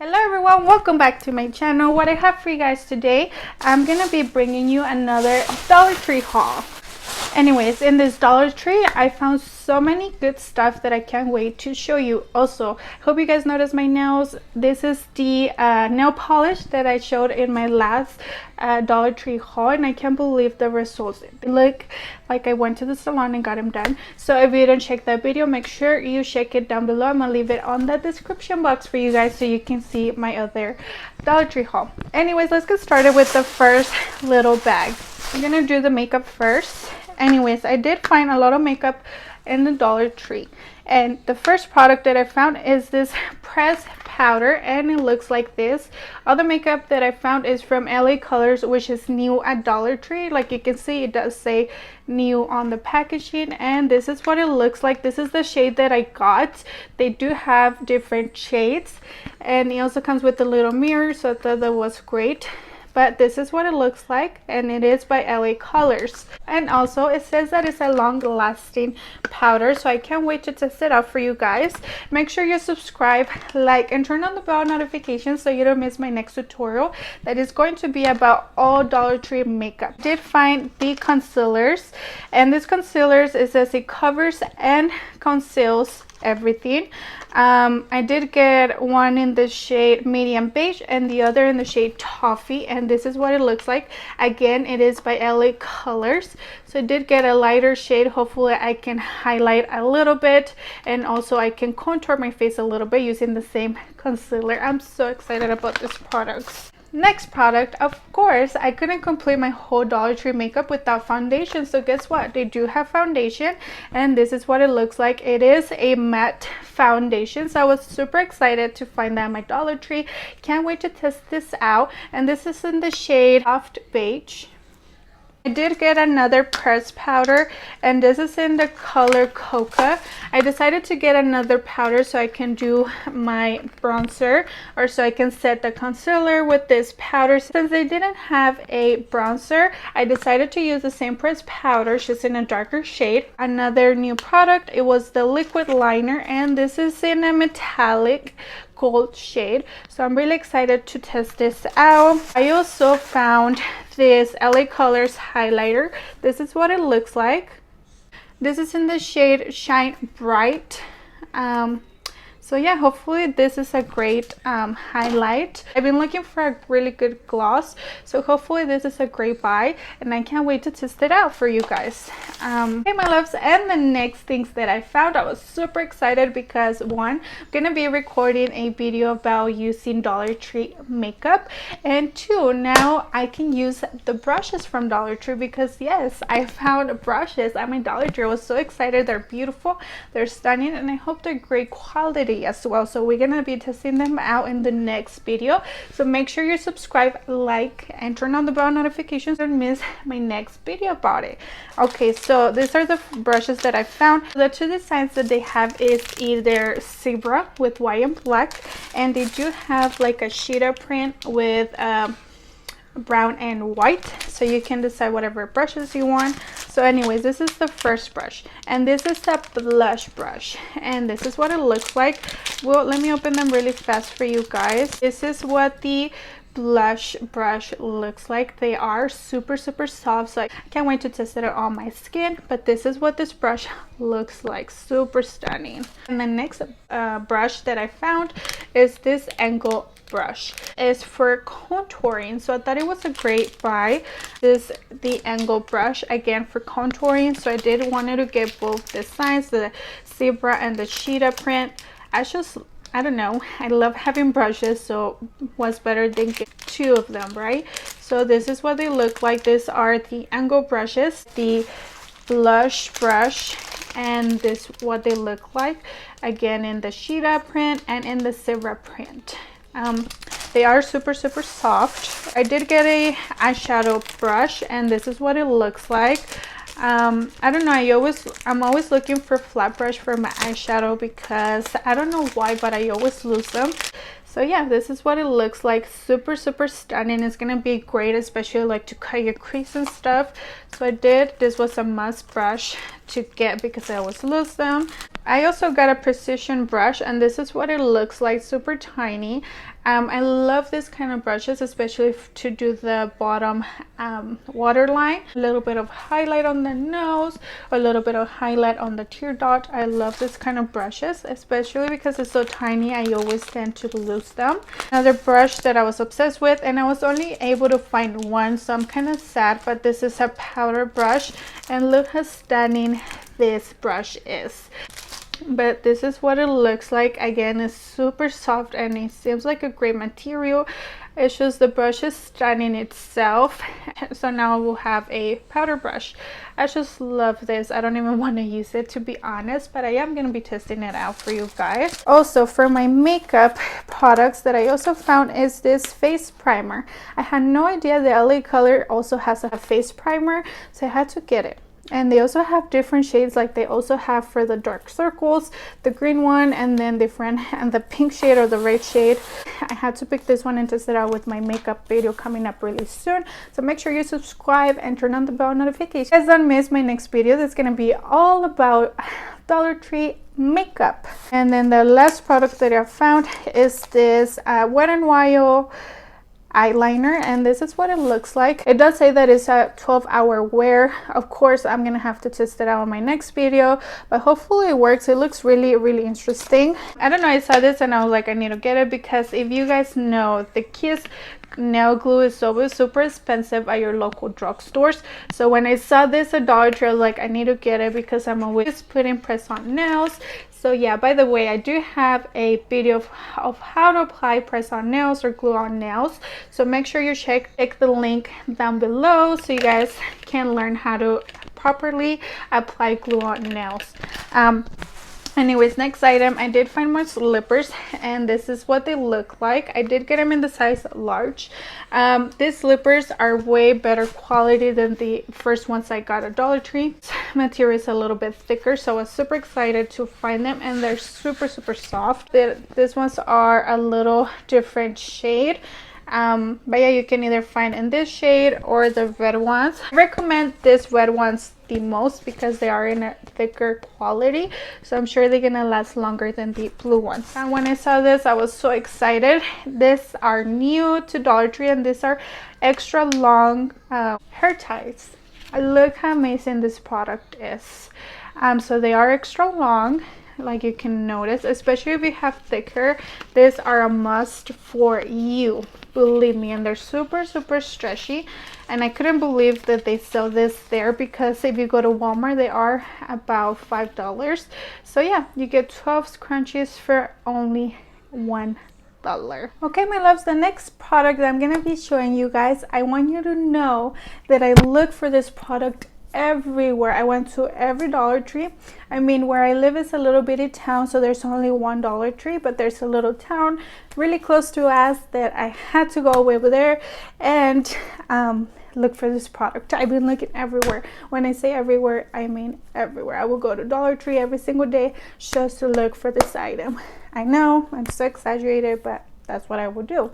Hello everyone, welcome back to my channel. What I have for you guys today, I'm gonna be bringing you another Dollar Tree haul. Anyways, in this Dollar Tree I found so many good stuff that I can't wait to show you. Also, hope you guys noticed my nails. This is the nail polish that I showed in my last Dollar Tree haul, and I can't believe the results. They look like I went to the salon and got them done. So if you didn't check that video, make sure you check it down below. I'm gonna leave it on the description box for you guys so you can see my other Dollar Tree haul. Anyways, let's get started with the first little bag. I'm gonna do the makeup first. Anyways, I did find a lot of makeup in the Dollar Tree, and the first product that I found is this pressed powder, and it looks like this. All the makeup that I found is from L.A Colors, which is new at Dollar Tree. Like you can see, it does say new on the packaging, and this is what it looks like. This is the shade that I got. They do have different shades, and it also comes with a little mirror, so I thought that was great. But this is what it looks like, and it is by L.A Colors. And also it says that it's a long lasting powder, so I can't wait to test it out for you guys. Make sure you subscribe, like, and turn on the bell notifications so you don't miss my next tutorial that is going to be about all Dollar Tree makeup. I did find the concealers, and this concealers, it says it covers and conceals everything. I did get one in the shade medium beige and the other in the shade toffee, and this is what it looks like. Again, it is by LA Colors, so I did get a lighter shade. Hopefully I can highlight a little bit, and also I can contour my face a little bit using the same concealer. I'm so excited about this product. Next product, of course, I couldn't complete my whole Dollar Tree makeup without foundation. So guess what? They do have foundation, and this is what it looks like. It is a matte foundation, so I was super excited to find that at my Dollar Tree. Can't wait to test this out, and this is in the shade Soft Beige. I did get another pressed powder, and this is in the color Coca. I decided to get another powder so I can do my bronzer, or so I can set the concealer with this powder. Since they didn't have a bronzer, I decided to use the same pressed powder, just in a darker shade. Another new product, it was the liquid liner, and this is in a metallic gold shade, so I'm really excited to test this out. I also found this LA Colors highlighter. This is what it looks like. This is in the shade Shine Bright. So yeah, hopefully this is a great highlight. I've been looking for a really good gloss, so hopefully this is a great buy, and I can't wait to test it out for you guys. Okay, my loves, and the next things that I found, I was super excited because one, I'm gonna be recording a video about using Dollar Tree makeup, and two, now I can use the brushes from Dollar Tree, because yes, I found brushes at my Dollar Tree. I was so excited. They're beautiful, they're stunning, and I hope they're great quality as well. So we're gonna be testing them out in the next video, so make sure you subscribe, like, and turn on the bell notifications and miss my next video about it. Okay, so these are the brushes that I found. The two designs that they have is either zebra with white and black, and they do have like a cheetah print with brown and white, so you can decide whatever brushes you want. So anyways, this is the first brush, and this is a blush brush, and this is what it looks like. Well, let me open them really fast for you guys. This is what the blush brush looks like. They are super soft, so I can't wait to test it out on my skin. But this is what this brush looks like, super stunning. And the next brush that I found is this angle brush. It's for contouring, so I thought it was a great buy. This is the angle brush, again for contouring, so I did wanted to get both designs, the zebra and the cheetah print. I don't know, I love having brushes, so what's better than get two of them, right? So this is what they look like. These are the angle brushes, the blush brush, and this what they look like, again in the cheetah print and in the zebra print. They are super soft. I did get a eyeshadow brush, and this is what it looks like. I don't know, I'm always looking for flat brush for my eyeshadow, because I don't know why, but I always lose them. So yeah, this is what it looks like. Super stunning. It's gonna be great, especially like to cut your crease and stuff. So this was a must brush to get because I always lose them. I also got a precision brush, and this is what it looks like, super tiny. I love this kind of brushes, especially to do the bottom waterline. A little bit of highlight on the nose, a little bit of highlight on the tear dot. I love this kind of brushes, especially because it's so tiny. I always tend to lose them. Another brush that I was obsessed with, and I was only able to find one, so I'm kind of sad, but this is a powder brush, and look how stunning this brush is. But this is what it looks like. Again, it's super soft and it seems like a great material. It's just the brush is stunning itself. So now we'll have a powder brush. I just love this. I don't even want to use it, to be honest, but I am going to be testing it out for you guys. Also, for my makeup products that I also found is this face primer. I had no idea the LA Color also has a face primer, so I had to get it. And they also have different shades, like they also have for the dark circles, the green one, and then different, and the pink shade or the red shade. I had to pick this one and test it out with my makeup video coming up really soon. So make sure you subscribe and turn on the bell notification. Guys, don't miss my next video. That's gonna be all about Dollar Tree makeup. And then the last product that I found is this Wet n Wild eyeliner, and this is what it looks like. It does say that it's a 12-hour wear. Of course, I'm gonna have to test it out in my next video, but hopefully it works. It looks really interesting. I don't know, I saw this and I was like, I need to get it, because if you guys know, the Kiss nail glue is always super expensive at your local drugstores. So when I saw this at Dollar Tree, I was like, I need to get it because I'm always putting press-on nails. So yeah, by the way, I do have a video of how to apply press-on nails or glue-on nails. So make sure you check the link down below so you guys can learn how to properly apply glue-on nails. Anyways, next item, I did find more slippers, and this is what they look like. I did get them in the size large. These slippers are way better quality than the first ones I got at Dollar Tree. Material is a little bit thicker, so I was super excited to find them, and they're super soft. These ones are a little different shade. But yeah, you can either find in this shade or the red ones. I recommend these red ones the most because they are in a thicker quality, so I'm sure they're gonna last longer than the blue ones. And when I saw this, I was so excited. These are new to Dollar Tree, and these are extra long hair ties. Look how amazing this product is. So they are extra long, like you can notice, especially if you have thicker. These are a must for you, believe me. And they're super stretchy, and I couldn't believe that they sell this there, because if you go to Walmart, they are about $5. So yeah, you get 12 scrunchies for only $1. Okay, my loves, the next product that I'm gonna be showing you guys, I want you to know that I look for this product everywhere. I went to every Dollar Tree. I mean, where I live is a little bitty town, so there's only one Dollar Tree, but there's a little town really close to us that I had to go over there and look for this product. I've been looking everywhere. When I say everywhere, I mean everywhere. I will go to Dollar Tree every single day just to look for this item. I know I'm so exaggerated, but that's what I would do.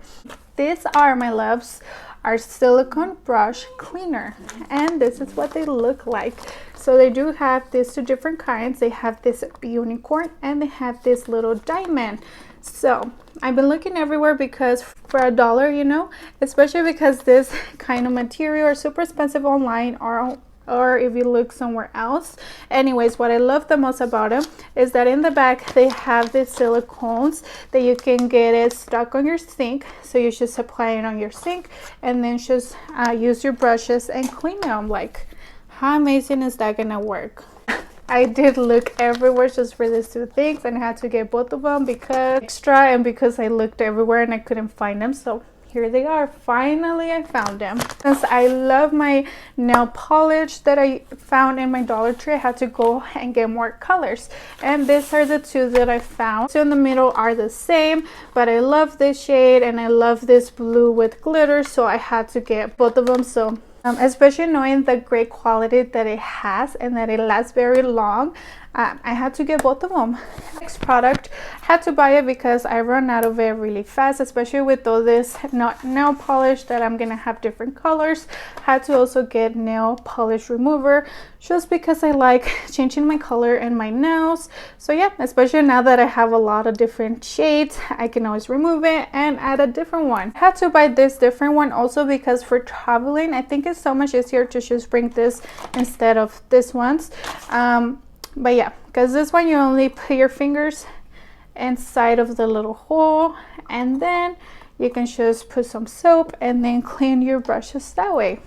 These are, my loves, our silicone brush cleaner, and this is what they look like. So they do have these two different kinds. They have this unicorn and they have this little diamond. So I've been looking everywhere because for $1, you know, especially because this kind of material are super expensive online or if you look somewhere else. Anyways, what I love the most about them is that in the back they have these silicones that you can get it stuck on your sink. So you just apply it on your sink and then just use your brushes and clean them. Like, how amazing is that gonna work? I did look everywhere just for these two things, and I had to get both of them because because I looked everywhere and I couldn't find them. So here they are. Finally, I found them. Since I love my nail polish that I found in my Dollar Tree, I had to go and get more colors. And these are the two that I found. Two in the middle are the same, but I love this shade and I love this blue with glitter, so I had to get both of them. So especially knowing the great quality that it has and that it lasts very long, I had to get both of them. Next product, had to buy it because I run out of it really fast, especially with all this nail polish that I'm gonna have different colors. Had to also get nail polish remover just because I like changing my color in my nails. So yeah, especially now that I have a lot of different shades, I can always remove it and add a different one. Had to buy this different one also because for traveling, I think it's so much easier to just bring this instead of this one's. But yeah, because this one you only put your fingers inside of the little hole, and then you can just put some soap and then clean your brushes that way.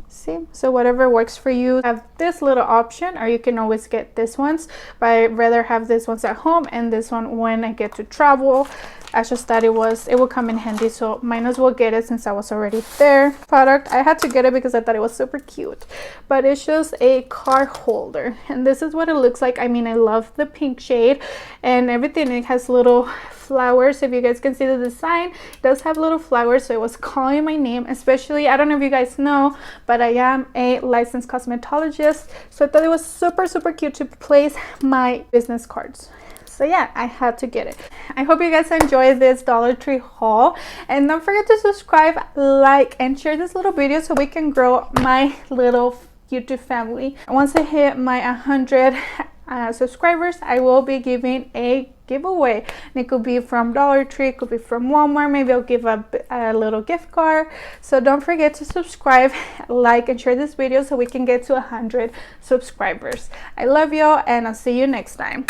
See, so whatever works for you. Have this little option, or you can always get this ones, but I'd rather have this ones at home and this one when I get to travel. I just thought it will come in handy, so might as well get it since I was already there. Product, I had to get it because I thought it was super cute, but it's just a card holder, and this is what it looks like. I mean, I love the pink shade and everything. It has little flowers. If you guys can see the design, it does have little flowers, so it was calling my name. Especially, I don't know if you guys know, but I am a licensed cosmetologist, so I thought it was super cute to place my business cards. So yeah, I had to get it. I hope you guys enjoyed this Dollar Tree haul, and don't forget to subscribe, like, and share this little video so we can grow my little YouTube family. Once I hit my 100 subscribers, I will be giving a giveaway, and it could be from Dollar Tree, it could be from Walmart. Maybe I'll give a little gift card. So don't forget to subscribe, like, and share this video so we can get to 100 subscribers. I love y'all, and I'll see you next time.